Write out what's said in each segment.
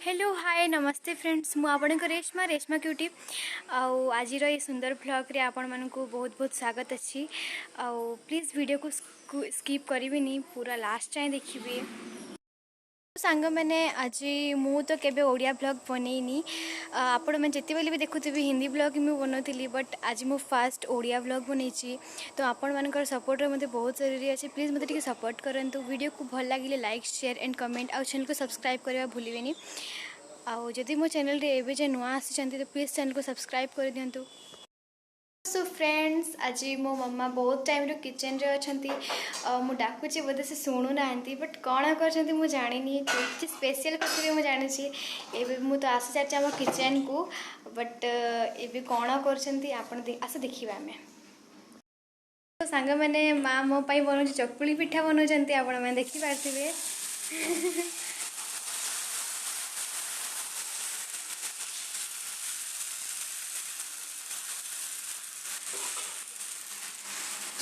Hello hi नमस्ते friends मु आपण रेशमा रेशमा क्यूटी आज ये सुंदर व्लॉग रे आपण मानकु बहुत बहुत स्वागत अच्छी प्लीज वीडियो को स्किप करिवेनी पूरा लास्ट जाए देखिए सांग मैंने आज मु तो केबे ओडिया ब्लॉग बनैनी आपण मैं जिते भी देखुथिबी हिंदी ब्लॉग मुझे बनौली बट आज मु फास्ट ओडिया ब्लॉग बनैछि तो आपण मानकर सपोर्ट मते बहुत जरूरी अच्छे प्लीज मते सपोर्ट करंतु वीडियो को भल लगे लाइक शेयर एंड कमेंट आउ चैनल को सब्सक्राइब करबा भूलिबेनी आदि मो चैनल रे एबे जे नुआ आसी तो प्लीज चैनल को सब्सक्राइब कर दिंतु। सो फ्रेंड्स आज मो मम्मा बहुत टाइम रो किचन रे अछंती मु डाकुची बोधे से शुणु नांती बट कौन करछंती मु जानिनी कि स्पेशल करथिबे मु जानिछि एबे मु तो आसी जाछि हम किचन को बट एबे कौन करछंती आपण आसे देखिबा हमें तो सांग मैंने माँ मो पाई बनौ चकुली पिठा बनौछंती आपण में देखि पारथिबे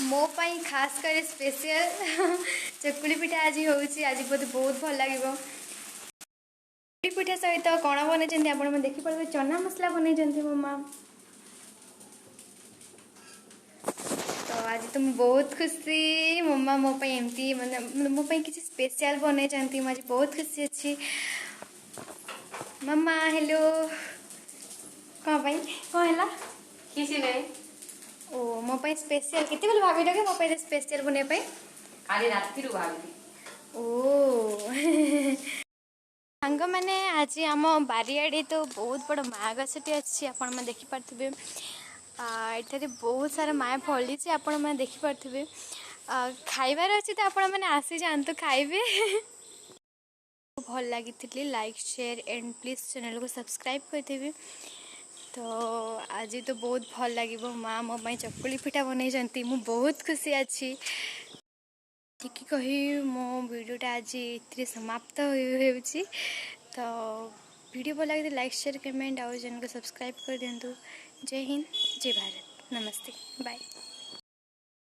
मो पाई खास कर स्पेशल चकुली पिठा आज होउची आज बहुत भल लगे चकुली पिठा सहित कौन बनई आप देखिपारे चना मसला बनई मम्मा तो आज तो बहुत खुशी मम्मा मो पाई एमती माने मो पाई किसी स्पेशल बनई आज बहुत खुशी अच्छी मम्मा हेलो कौन पाई कौन है किसी नहीं ओ मो पाई स्पेशल केते बेल भाभी लगे मो पाई स्पेशल बने पाई काली राती रु भाभी ओ सांग मैंने आज आम बारियाड़े तो बहुत बड़ माँ गछटी अच्छी आपण मैंने देखिपारे एठारे बहुत सारा माया फली आपण मैंने देखिपारे खाइबार अच्छी तो आपण मैंने आसी जातु खाइबे भल लगी like share and please channel को सब्सक्राइब करदेवी तो आज तो बहुत भल लगे माँ मो चकुली पिठा बनई मु बहुत खुशी अच्छी ठीक कही मो वीडियोटा आज ये समाप्त हो तो वीडियो भल लगे लाइक शेयर कमेंट और चैनल को सब्सक्राइब कर दिंतु। जय हिंद जय भारत नमस्ते बाय।